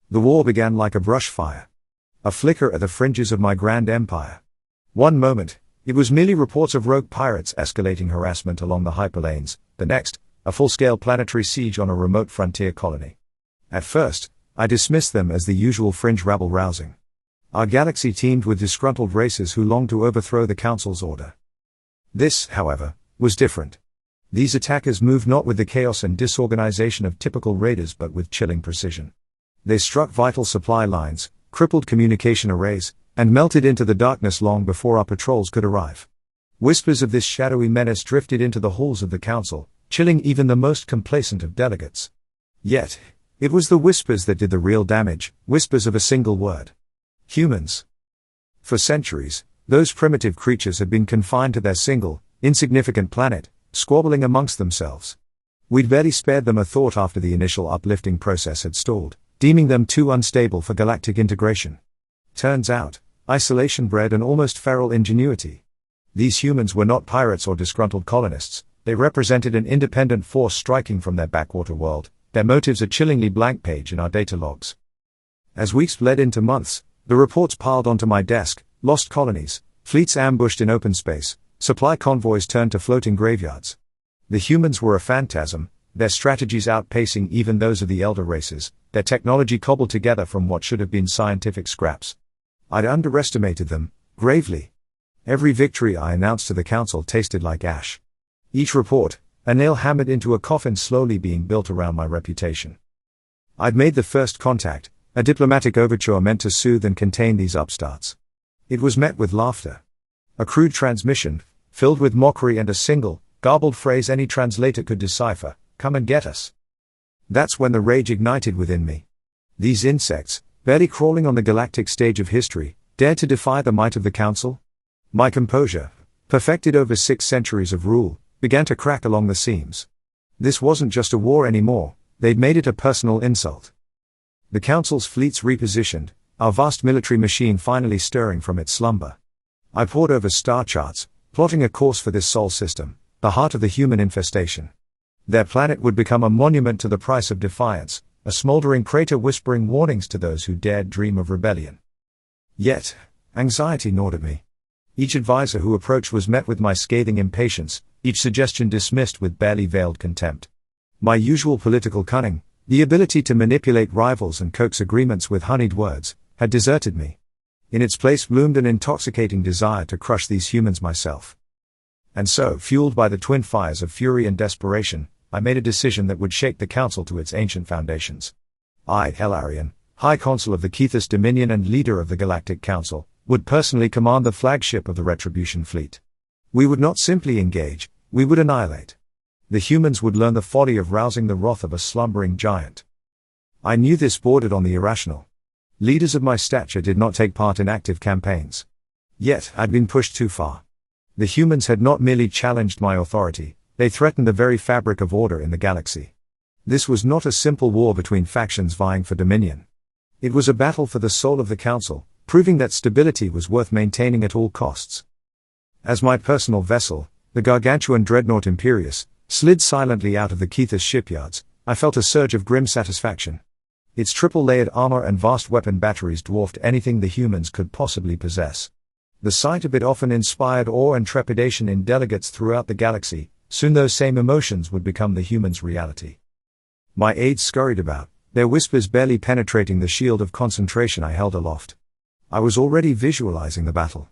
The war began like a brush fire. A flicker at the fringes of my grand empire. One moment, it was merely reports of rogue pirates escalating harassment along the hyperlanes. The next, a full-scale planetary siege on a remote frontier colony. At first, I dismissed them as the usual fringe rabble-rousing. Our galaxy teemed with disgruntled races who longed to overthrow the Council's order. This, however, was different. These attackers moved not with the chaos and disorganization of typical raiders but with chilling precision. They struck vital supply lines, crippled communication arrays, and melted into the darkness long before our patrols could arrive. Whispers of this shadowy menace drifted into the halls of the Council, chilling even the most complacent of delegates. Yet, it was the whispers that did the real damage, whispers of a single word. Humans. For centuries, those primitive creatures had been confined to their single, insignificant planet, squabbling amongst themselves. We'd barely spared them a thought after the initial uplifting process had stalled, deeming them too unstable for galactic integration. Turns out, isolation bred an almost feral ingenuity. These humans were not pirates or disgruntled colonists, they represented an independent force striking from their backwater world, their motives a chillingly blank page in our data logs. As weeks bled into months, the reports piled onto my desk: lost colonies, fleets ambushed in open space, supply convoys turned to floating graveyards. The humans were a phantasm, their strategies outpacing even those of the elder races, their technology cobbled together from what should have been scientific scraps. I'd underestimated them, gravely. Every victory I announced to the Council tasted like ash. Each report, a nail hammered into a coffin slowly being built around my reputation. I'd made the first contact, a diplomatic overture meant to soothe and contain these upstarts. It was met with laughter. A crude transmission, filled with mockery and a single, garbled phrase any translator could decipher: "Come and get us." That's when the rage ignited within me. These insects, barely crawling on the galactic stage of history, dared to defy the might of the Council? My composure, perfected over 6 centuries of rule, began to crack along the seams. This wasn't just a war anymore, they'd made it a personal insult. The Council's fleets repositioned, our vast military machine finally stirring from its slumber. I pored over star charts, plotting a course for this sol system, the heart of the human infestation. Their planet would become a monument to the price of defiance, a smoldering crater whispering warnings to those who dared dream of rebellion. Yet, anxiety gnawed at me. Each advisor who approached was met with my scathing impatience, each suggestion dismissed with barely veiled contempt. My usual political cunning, the ability to manipulate rivals and coax agreements with honeyed words, had deserted me. In its place bloomed an intoxicating desire to crush these humans myself. And so, fueled by the twin fires of fury and desperation, I made a decision that would shake the Council to its ancient foundations. I, Helarian, High Consul of the Kethis Dominion and leader of the Galactic Council, would personally command the flagship of the Retribution fleet. We would not simply engage, we would annihilate. The humans would learn the folly of rousing the wrath of a slumbering giant. I knew this bordered on the irrational. Leaders of my stature did not take part in active campaigns. Yet, I'd been pushed too far. The humans had not merely challenged my authority, they threatened the very fabric of order in the galaxy. This was not a simple war between factions vying for dominion. It was a battle for the soul of the Council, proving that stability was worth maintaining at all costs. As my personal vessel, the gargantuan dreadnought Imperius, slid silently out of the Kethis shipyards, I felt a surge of grim satisfaction. Its triple-layered armor and vast weapon batteries dwarfed anything the humans could possibly possess. The sight of it often inspired awe and trepidation in delegates throughout the galaxy. Soon those same emotions would become the humans' reality. My aides scurried about, their whispers barely penetrating the shield of concentration I held aloft. I was already visualizing the battle.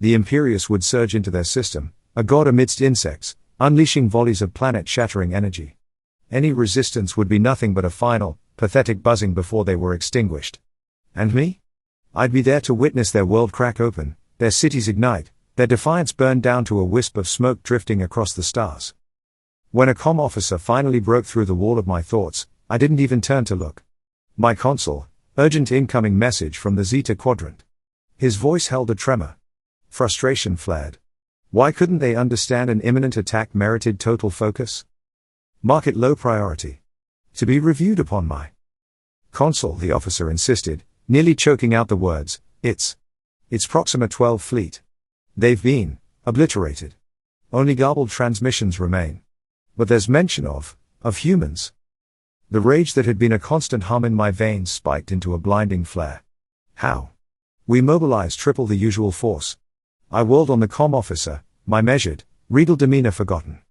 The Imperius would surge into their system, a god amidst insects, unleashing volleys of planet-shattering energy. Any resistance would be nothing but a final, pathetic buzzing before they were extinguished. And me? I'd be there to witness their world crack open, their cities ignite, their defiance burn down to a wisp of smoke drifting across the stars. When a comm officer finally broke through the wall of my thoughts, I didn't even turn to look. My consul, urgent incoming message from the Zeta Quadrant. His voice held a tremor. Frustration flared. Why couldn't they understand an imminent attack merited total focus? Mark it low priority. To be reviewed upon my consul, the officer insisted, nearly choking out the words. It's Proxima 12 fleet. They've been obliterated. Only garbled transmissions remain. But there's mention of humans. The rage that had been a constant hum in my veins spiked into a blinding flare. How? We mobilized triple the usual force. I whirled on the comm officer, my measured, regal demeanor forgotten.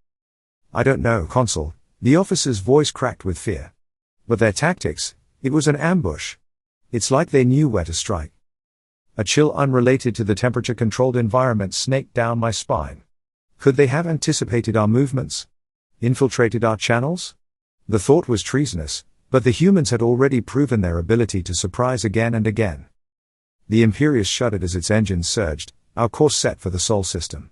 I don't know, Consul, the officer's voice cracked with fear. But their tactics, it was an ambush. It's like they knew where to strike. A chill unrelated to the temperature-controlled environment snaked down my spine. Could they have anticipated our movements? Infiltrated our channels? The thought was treasonous, but the humans had already proven their ability to surprise again and again. The Imperius shuddered as its engines surged, our course set for the Sol system.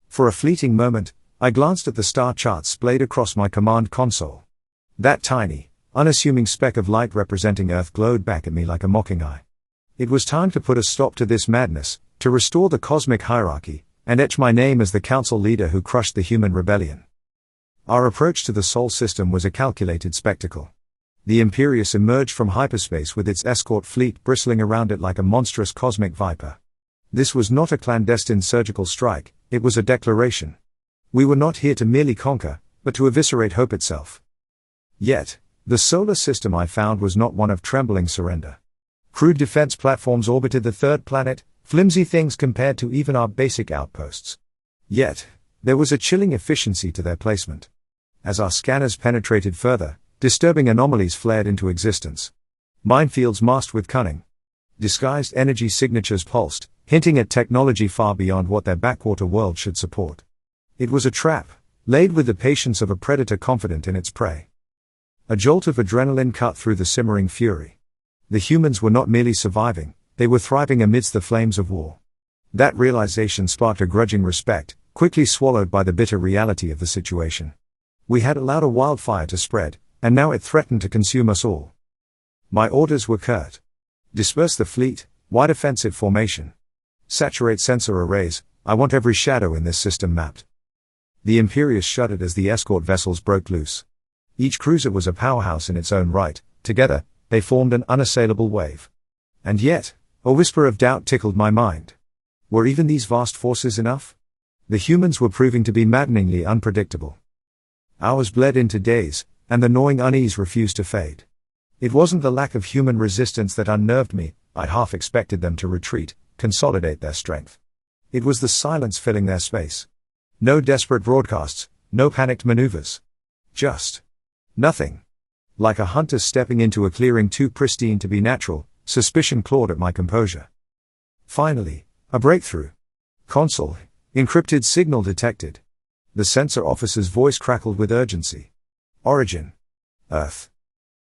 For a fleeting moment, I glanced at the star charts splayed across my command console. That tiny, unassuming speck of light representing Earth glowed back at me like a mocking eye. It was time to put a stop to this madness, to restore the cosmic hierarchy, and etch my name as the council leader who crushed the human rebellion. Our approach to the Sol system was a calculated spectacle. The Imperius emerged from hyperspace with its escort fleet bristling around it like a monstrous cosmic viper. This was not a clandestine surgical strike, it was a declaration. We were not here to merely conquer, but to eviscerate hope itself. Yet, the solar system I found was not one of trembling surrender. Crude defense platforms orbited the third planet, flimsy things compared to even our basic outposts. Yet, there was a chilling efficiency to their placement. As our scanners penetrated further, disturbing anomalies flared into existence. Minefields masked with cunning. Disguised energy signatures pulsed, hinting at technology far beyond what their backwater world should support. It was a trap, laid with the patience of a predator confident in its prey. A jolt of adrenaline cut through the simmering fury. The humans were not merely surviving, they were thriving amidst the flames of war. That realization sparked a grudging respect, quickly swallowed by the bitter reality of the situation. We had allowed a wildfire to spread, and now it threatened to consume us all. My orders were curt. Disperse the fleet, wide offensive formation. Saturate sensor arrays, I want every shadow in this system mapped. The Imperius shuddered as the escort vessels broke loose. Each cruiser was a powerhouse in its own right, together, they formed an unassailable wave. And yet, a whisper of doubt tickled my mind. Were even these vast forces enough? The humans were proving to be maddeningly unpredictable. Hours bled into days, and the gnawing unease refused to fade. It wasn't the lack of human resistance that unnerved me, I'd half expected them to retreat, consolidate their strength. It was the silence filling their space. No desperate broadcasts, no panicked maneuvers. Just nothing. Like a hunter stepping into a clearing too pristine to be natural, suspicion clawed at my composure. Finally, a breakthrough. Consul, encrypted signal detected. The sensor officer's voice crackled with urgency. Origin. Earth.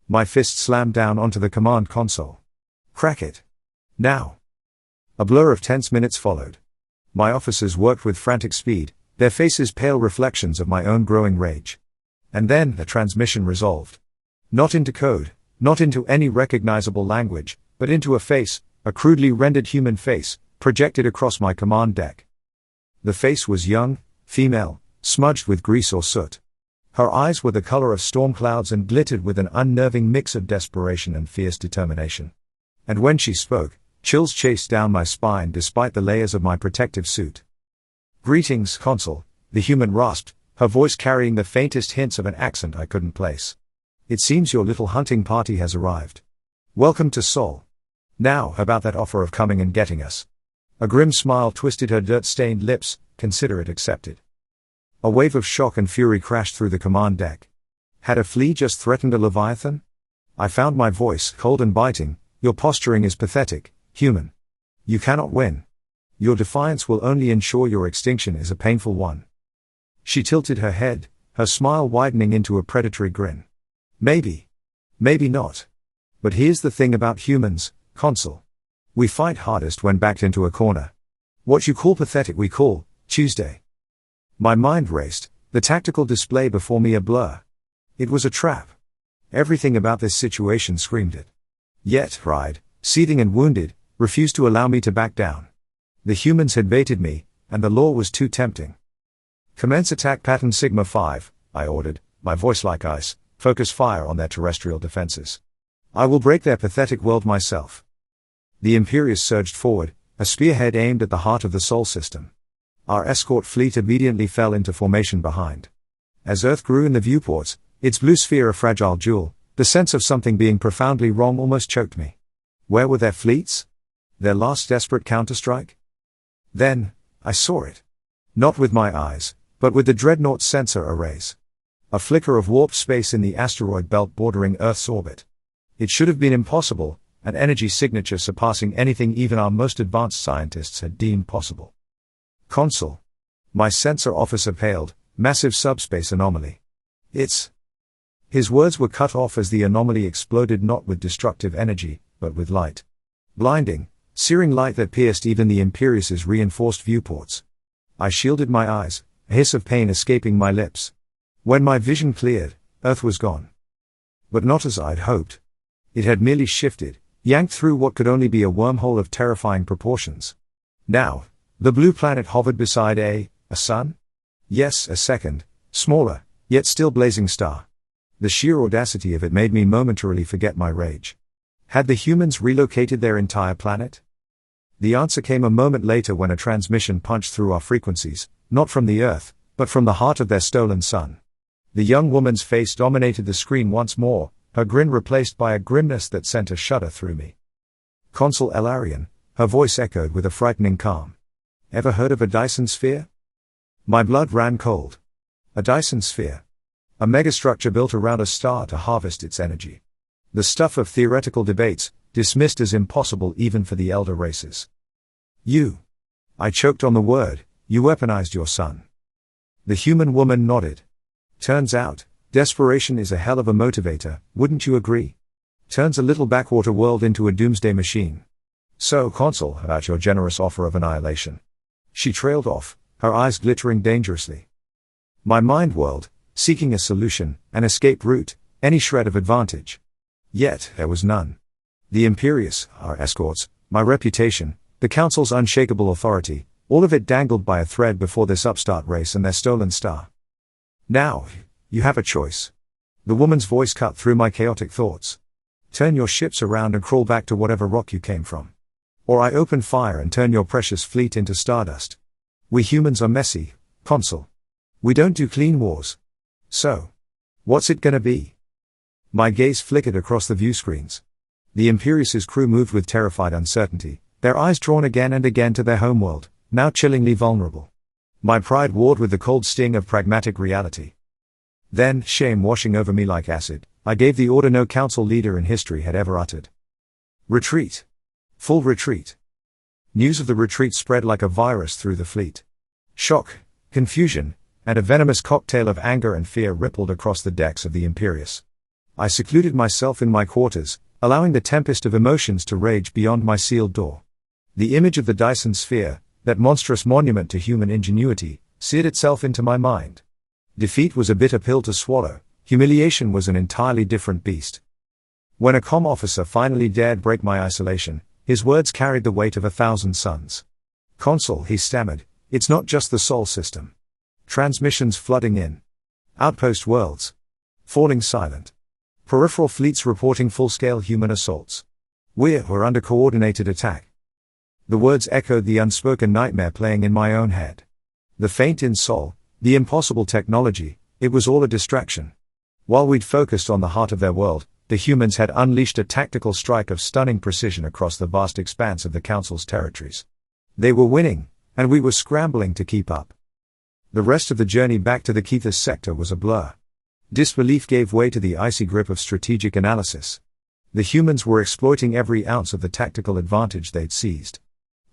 My fist slammed down onto the command console. Crack it. Now. A blur of tense minutes followed. My officers worked with frantic speed, their faces pale reflections of my own growing rage. And then the transmission resolved. Not into code, not into any recognizable language, but into a face, a crudely rendered human face, projected across my command deck. The face was young, female, smudged with grease or soot. Her eyes were the color of storm clouds and glittered with an unnerving mix of desperation and fierce determination. And when she spoke, chills chased down my spine despite the layers of my protective suit. Greetings, Consul, the human rasped, her voice carrying the faintest hints of an accent I couldn't place. It seems your little hunting party has arrived. Welcome to Sol. Now, about that offer of coming and getting us. A grim smile twisted her dirt-stained lips, consider it accepted. A wave of shock and fury crashed through the command deck. Had a flea just threatened a leviathan? I found my voice, cold and biting. Your posturing is pathetic, human. You cannot win. Your defiance will only ensure your extinction is a painful one. She tilted her head, her smile widening into a predatory grin. Maybe. Maybe not. But here's the thing about humans, Consul. We fight hardest when backed into a corner. What you call pathetic we call Tuesday. My mind raced, the tactical display before me a blur. It was a trap. Everything about this situation screamed it. Yet, pride, seething and wounded, refused to allow me to back down. The humans had baited me, and the law was too tempting. Commence attack pattern Sigma 5, I ordered, my voice like ice. Focus fire on their terrestrial defenses. I will break their pathetic world myself. The Imperius surged forward, a spearhead aimed at the heart of the Sol system. Our escort fleet immediately fell into formation behind. As Earth grew in the viewports, its blue sphere a fragile jewel, The sense of something being profoundly wrong almost choked me. Where were their fleets? Their last desperate counterstrike? Then, I saw it. Not with my eyes, but with the dreadnought sensor arrays. A flicker of warped space in the asteroid belt bordering Earth's orbit. It should have been impossible, an energy signature surpassing anything even our most advanced scientists had deemed possible. Consul. My sensor officer paled, massive subspace anomaly. It's... His words were cut off as the anomaly exploded not with destructive energy, but with light. Blinding, searing light that pierced even the Imperious's reinforced viewports. I shielded my eyes, a hiss of pain escaping my lips. When my vision cleared, Earth was gone. But not as I'd hoped. It had merely shifted, yanked through what could only be a wormhole of terrifying proportions. Now, the blue planet hovered beside a sun? Yes, a second, smaller, yet still blazing star. The sheer audacity of it made me momentarily forget my rage. Had the humans relocated their entire planet? The answer came a moment later when a transmission punched through our frequencies, not from the Earth, but from the heart of their stolen sun. The young woman's face dominated the screen once more, her grin replaced by a grimness that sent a shudder through me. Consul Elarian, her voice echoed with a frightening calm. Ever heard of a Dyson sphere? My blood ran cold. A Dyson sphere. A megastructure built around a star to harvest its energy. The stuff of theoretical debates, dismissed as impossible even for the elder races. You. I choked on the word, you weaponized your son. The human woman nodded. Turns out, desperation is a hell of a motivator, wouldn't you agree? Turns a little backwater world into a doomsday machine. So, Consul, about your generous offer of annihilation. She trailed off, her eyes glittering dangerously. My mind whirled, seeking a solution, an escape route, any shred of advantage. Yet, there was none. The Imperious, our escorts, my reputation, the Council's unshakable authority, all of it dangled by a thread before this upstart race and their stolen star. Now, you have a choice. The woman's voice cut through my chaotic thoughts. Turn your ships around and crawl back to whatever rock you came from. Or I open fire and turn your precious fleet into stardust. We humans are messy, Consul. We don't do clean wars. So, what's it gonna be? My gaze flickered across the view screens. The Imperious's crew moved with terrified uncertainty, their eyes drawn again and again to their homeworld, now chillingly vulnerable. My pride warred with the cold sting of pragmatic reality. Then, shame washing over me like acid, I gave the order no council leader in history had ever uttered. Retreat. Full retreat. News of the retreat spread like a virus through the fleet. Shock, confusion, and a venomous cocktail of anger and fear rippled across the decks of the Imperious. I secluded myself in my quarters, allowing the tempest of emotions to rage beyond my sealed door. The image of the Dyson sphere, that monstrous monument to human ingenuity, seared itself into my mind. Defeat was a bitter pill to swallow, humiliation was an entirely different beast. When a comm officer finally dared break my isolation, his words carried the weight of 1,000 suns. Consul, he stammered, it's not just the Sol system. Transmissions flooding in. Outpost worlds. Falling silent. Peripheral fleets reporting full-scale human assaults. We're under coordinated attack. The words echoed the unspoken nightmare playing in my own head. The feint in Sol, the impossible technology, it was all a distraction. While we'd focused on the heart of their world, the humans had unleashed a tactical strike of stunning precision across the vast expanse of the Council's territories. They were winning, and we were scrambling to keep up. The rest of the journey back to the Kethis sector was a blur. Disbelief gave way to the icy grip of strategic analysis. The humans were exploiting every ounce of the tactical advantage they'd seized.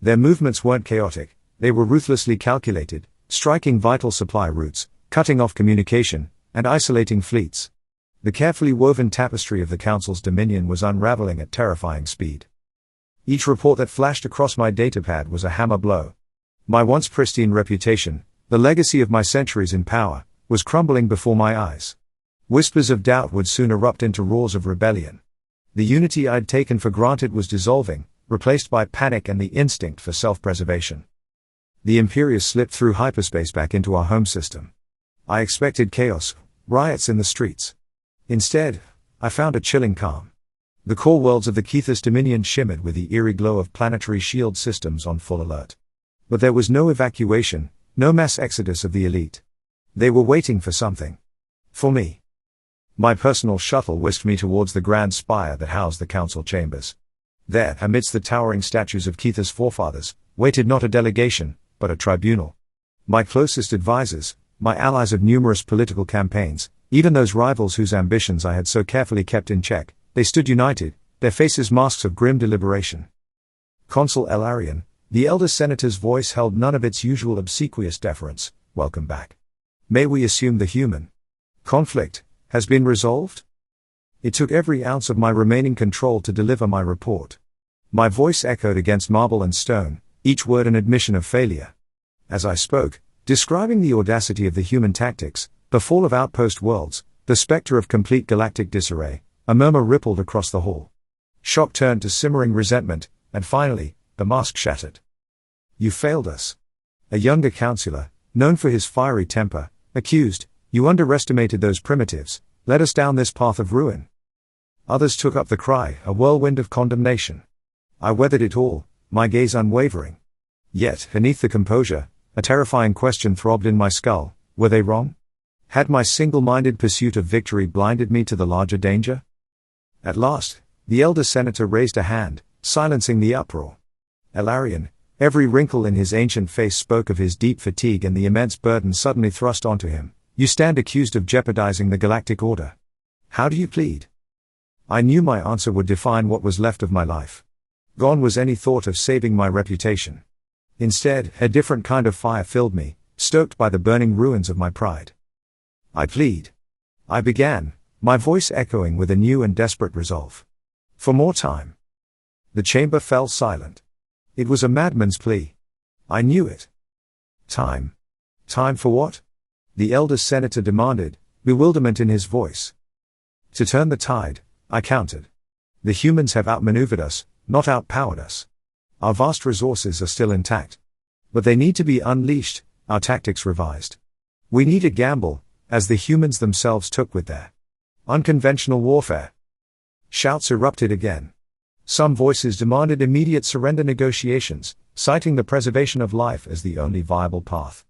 Their movements weren't chaotic, they were ruthlessly calculated, striking vital supply routes, cutting off communication, and isolating fleets. The carefully woven tapestry of the Council's dominion was unraveling at terrifying speed. Each report that flashed across my datapad was a hammer blow. My once pristine reputation, the legacy of my centuries in power, was crumbling before my eyes. Whispers of doubt would soon erupt into roars of rebellion. The unity I'd taken for granted was dissolving, replaced by panic and the instinct for self-preservation. The Imperious slipped through hyperspace back into our home system. I expected chaos, riots in the streets. Instead, I found a chilling calm. The core worlds of the Kethis Dominion shimmered with the eerie glow of planetary shield systems on full alert. But there was no evacuation, no mass exodus of the elite. They were waiting for something. For me. My personal shuttle whisked me towards the grand spire that housed the council chambers. There, amidst the towering statues of Keitha's forefathers, waited not a delegation, but a tribunal. My closest advisors, my allies of numerous political campaigns, even those rivals whose ambitions I had so carefully kept in check, they stood united, their faces masks of grim deliberation. Consul Elarian, the eldest senator's voice held none of its usual obsequious deference. Welcome back. May we assume the human conflict has been resolved? It took every ounce of my remaining control to deliver my report. My voice echoed against marble and stone, each word an admission of failure. As I spoke, describing the audacity of the human tactics, the fall of outpost worlds, the specter of complete galactic disarray, a murmur rippled across the hall. Shock turned to simmering resentment, and finally, the mask shattered. You failed us. A younger counselor, known for his fiery temper, accused, you underestimated those primitives, led us down this path of ruin. Others took up the cry, a whirlwind of condemnation. I weathered it all, my gaze unwavering. Yet, beneath the composure, a terrifying question throbbed in my skull: were they wrong? Had my single-minded pursuit of victory blinded me to the larger danger? At last, the elder senator raised a hand, silencing the uproar. Elarian, every wrinkle in his ancient face spoke of his deep fatigue and the immense burden suddenly thrust onto him. You stand accused of jeopardizing the galactic order. How do you plead? I knew my answer would define what was left of my life. Gone was any thought of saving my reputation. Instead, a different kind of fire filled me, stoked by the burning ruins of my pride. I plead. I began, my voice echoing with a new and desperate resolve. For more time. The chamber fell silent. It was a madman's plea. I knew it. Time. Time for what? The eldest senator demanded, bewilderment in his voice. To turn the tide, I countered. The humans have outmaneuvered us, not outpowered us. Our vast resources are still intact. But they need to be unleashed, our tactics revised. We need a gamble, as the humans themselves took with their unconventional warfare. Shouts erupted again. Some voices demanded immediate surrender negotiations, citing the preservation of life as the only viable path.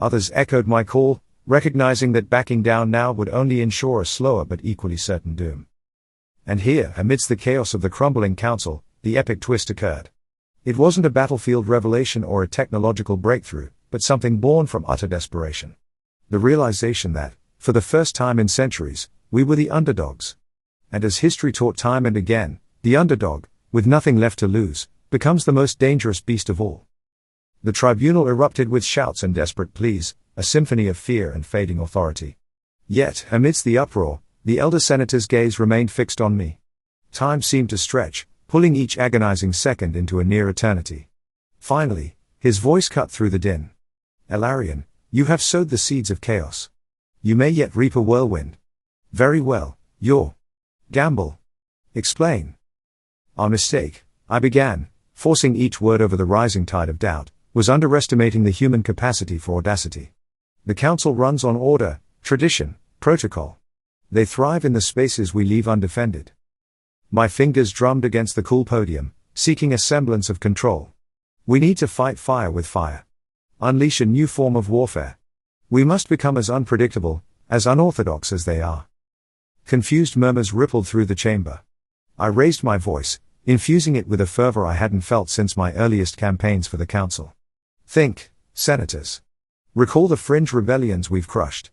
Others echoed my call, recognizing that backing down now would only ensure a slower but equally certain doom. And here, amidst the chaos of the crumbling council, the epic twist occurred. It wasn't a battlefield revelation or a technological breakthrough, but something born from utter desperation. The realization that, for the first time in centuries, we were the underdogs. And as history taught time and again, the underdog, with nothing left to lose, becomes the most dangerous beast of all. The tribunal erupted with shouts and desperate pleas, a symphony of fear and fading authority. Yet, amidst the uproar, the elder senator's gaze remained fixed on me. Time seemed to stretch, pulling each agonizing second into a near eternity. Finally, his voice cut through the din. Elarian, you have sowed the seeds of chaos. You may yet reap a whirlwind. Very well, your gamble. Explain. Our mistake, I began, forcing each word over the rising tide of doubt, was underestimating the human capacity for audacity. The council runs on order, tradition, protocol. They thrive in the spaces we leave undefended. My fingers drummed against the cool podium, seeking a semblance of control. We need to fight fire with fire. Unleash a new form of warfare. We must become as unpredictable, as unorthodox as they are. Confused murmurs rippled through the chamber. I raised my voice, infusing it with a fervor I hadn't felt since my earliest campaigns for the council. Think, senators. Recall the fringe rebellions we've crushed.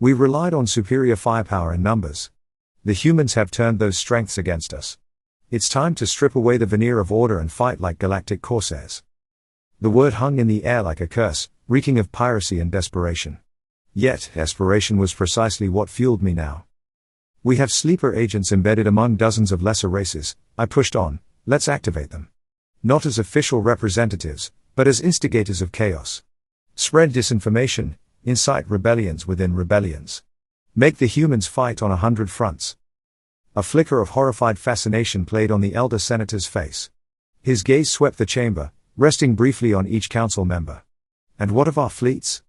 We relied on superior firepower and numbers. The humans have turned those strengths against us. It's time to strip away the veneer of order and fight like galactic corsairs. The word hung in the air like a curse, reeking of piracy and desperation. Yet, desperation was precisely what fueled me now. We have sleeper agents embedded among dozens of lesser races, I pushed on, let's activate them. Not as official representatives, but as instigators of chaos. Spread disinformation, incite rebellions within rebellions. Make the humans fight on 100 fronts. A flicker of horrified fascination played on the elder senator's face. His gaze swept the chamber, resting briefly on each council member. And what of our fleets?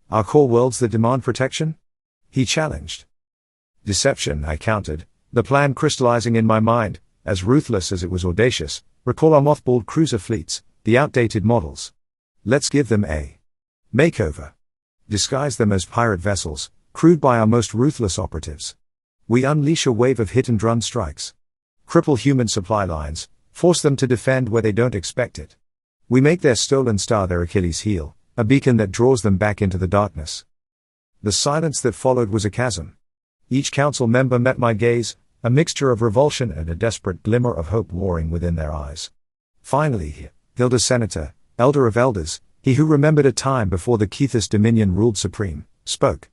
Our core worlds that demand protection? He challenged. Deception, I countered, the plan crystallizing in my mind, as ruthless as it was audacious. Recall our mothballed cruiser fleets, the outdated models. Let's give them a makeover. Disguise them as pirate vessels, crewed by our most ruthless operatives. We unleash a wave of hit-and-run strikes. Cripple human supply lines, force them to defend where they don't expect it. We make their stolen star their Achilles heel, a beacon that draws them back into the darkness. The silence that followed was a chasm. Each council member met my gaze, a mixture of revulsion and a desperate glimmer of hope warring within their eyes. Finally, Gilda's senator, elder of elders, he who remembered a time before the Kethis Dominion ruled supreme, spoke.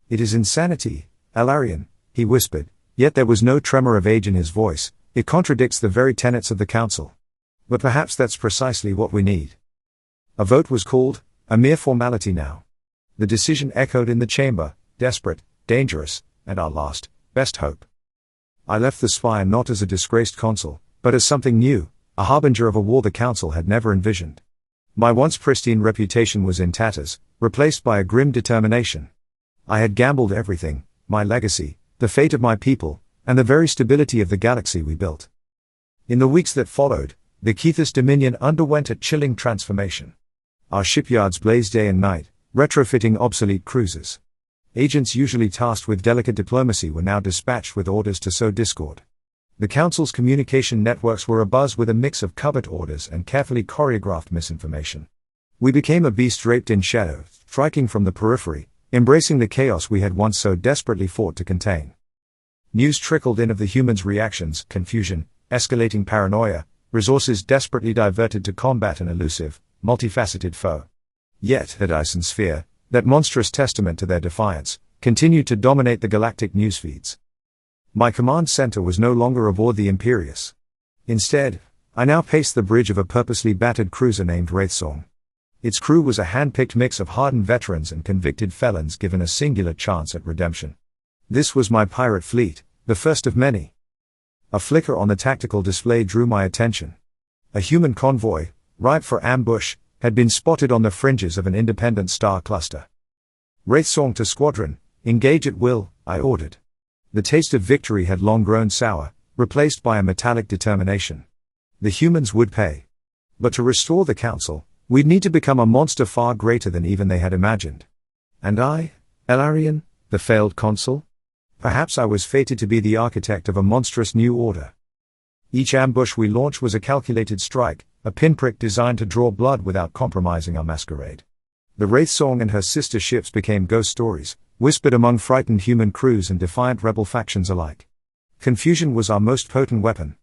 "It is insanity, Alarian," he whispered, yet there was no tremor of age in his voice. "It contradicts the very tenets of the council. But perhaps that's precisely what we need." A vote was called, a mere formality now. The decision echoed in the chamber, desperate, dangerous, and our last, best hope. I left the spire not as a disgraced consul, but as something new, a harbinger of a war the council had never envisioned. My once pristine reputation was in tatters, replaced by a grim determination. I had gambled everything, my legacy, the fate of my people, and the very stability of the galaxy we built. In the weeks that followed, the Kethis Dominion underwent a chilling transformation. Our shipyards blazed day and night, retrofitting obsolete cruisers. Agents usually tasked with delicate diplomacy were now dispatched with orders to sow discord. The Council's communication networks were abuzz with a mix of covert orders and carefully choreographed misinformation. We became a beast draped in shadow, striking from the periphery, embracing the chaos we had once so desperately fought to contain. News trickled in of the humans' reactions, confusion, escalating paranoia, resources desperately diverted to combat an elusive, multifaceted foe. Yet, the Dyson Sphere, that monstrous testament to their defiance, continued to dominate the galactic news feeds. My command center was no longer aboard the Imperius. Instead, I now paced the bridge of a purposely battered cruiser named Wraithsong. Its crew was a hand-picked mix of hardened veterans and convicted felons given a singular chance at redemption. This was my pirate fleet, the first of many. A flicker on the tactical display drew my attention. A human convoy, ripe for ambush, had been spotted on the fringes of an independent star cluster. "Wraithsong to squadron, engage at will," I ordered. The taste of victory had long grown sour, replaced by a metallic determination. The humans would pay. But to restore the council, we'd need to become a monster far greater than even they had imagined. And I, Elarian, the failed consul? Perhaps I was fated to be the architect of a monstrous new order. Each ambush we launched was a calculated strike, a pinprick designed to draw blood without compromising our masquerade. The Wraithsong and her sister ships became ghost stories, whispered among frightened human crews and defiant rebel factions alike. Confusion was our most potent weapon.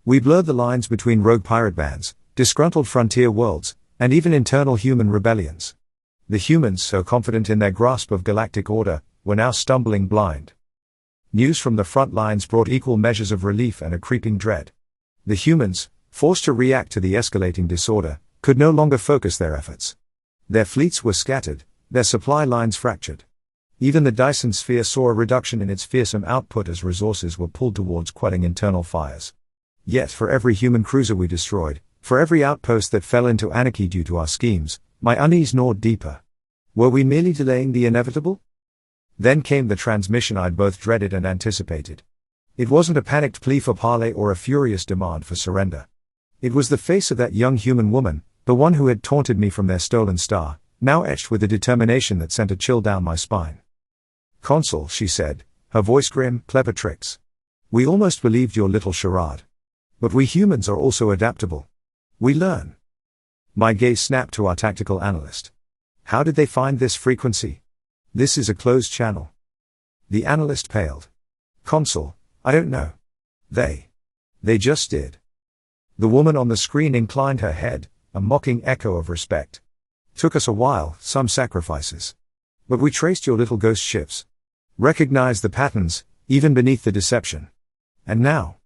We blurred the lines between rogue pirate bands, disgruntled frontier worlds, and even internal human rebellions. The humans, so confident in their grasp of galactic order, were now stumbling blind. News from the front lines brought equal measures of relief and a creeping dread. The humans, forced to react to the escalating disorder, could no longer focus their efforts. Their fleets were scattered, their supply lines fractured. Even the Dyson Sphere saw a reduction in its fearsome output as resources were pulled towards quelling internal fires. Yet for every human cruiser we destroyed, for every outpost that fell into anarchy due to our schemes, my unease gnawed deeper. Were we merely delaying the inevitable? Then came the transmission I'd both dreaded and anticipated. It wasn't a panicked plea for parley or a furious demand for surrender. It was the face of that young human woman, the one who had taunted me from their stolen star, now etched with a determination that sent a chill down my spine. "Consul," she said, her voice grim, "clever tricks. We almost believed your little charade. But we humans are also adaptable. We learn." My gaze snapped to our tactical analyst. "How did they find this frequency? This is a closed channel." The analyst paled. "Consul, I don't know. They just did." The woman on the screen inclined her head, a mocking echo of respect. "Took us a while, some sacrifices. But we traced your little ghost ships. Recognized the patterns, even beneath the deception. And now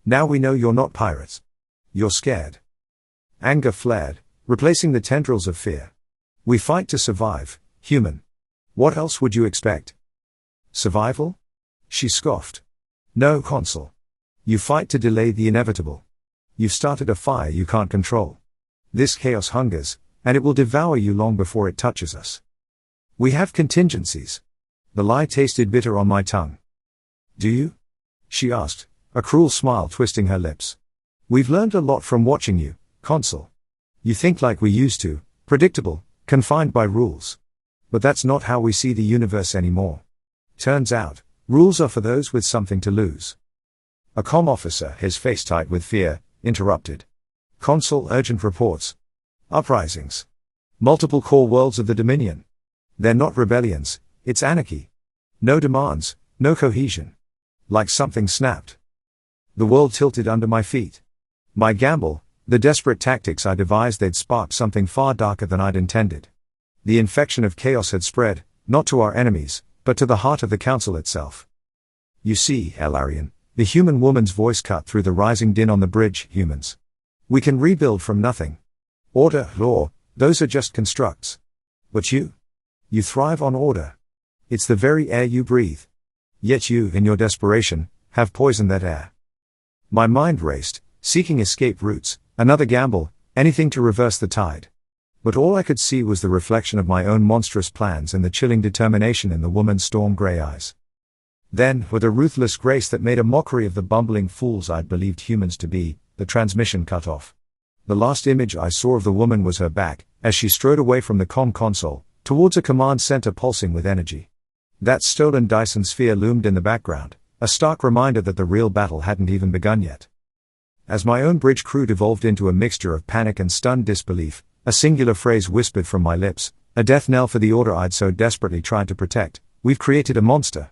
we know you're not pirates. You're scared." Anger flared, replacing the tendrils of fear. "We fight to survive, human. What else would you expect?" "Survival?" she scoffed. "No, Consul. You fight to delay the inevitable. You've started a fire you can't control. This chaos hungers, and it will devour you long before it touches us. We have contingencies." The lie tasted bitter on my tongue. "Do you?" she asked, a cruel smile twisting her lips. "We've learned a lot from watching you, Consul. You think like we used to, predictable, confined by rules. But that's not how we see the universe anymore. Turns out, Rules are for those with something to lose. A comm officer, his face tight with fear, interrupted. Consul, urgent reports. Uprisings. Multiple core worlds of the Dominion. They're not rebellions, it's anarchy. No demands, no cohesion. Like something snapped. The world tilted under my feet. My gamble, the desperate tactics I devised, they'd sparked something far darker than I'd intended. The infection of chaos had spread, not to our enemies, but to the heart of the Council itself. You see, Elarian, the human woman's voice cut through the rising din on the bridge. Humans. We can rebuild from nothing. Order, law, those are just constructs. But you thrive on order. It's the very air you breathe. Yet you, in your desperation, have poisoned that air. My mind raced, seeking escape routes, another gamble, anything to reverse the tide. But all I could see was the reflection of my own monstrous plans and the chilling determination in the woman's storm-grey eyes. Then, with a ruthless grace that made a mockery of the bumbling fools I'd believed humans to be, the transmission cut off. The last image I saw of the woman was her back, as she strode away from the comm console, towards a command center pulsing with energy. That stolen Dyson sphere loomed in the background, a stark reminder that the real battle hadn't even begun yet. As my own bridge crew devolved into a mixture of panic and stunned disbelief, a singular phrase whispered from my lips, a death knell for the order I'd so desperately tried to protect: "We've created a monster."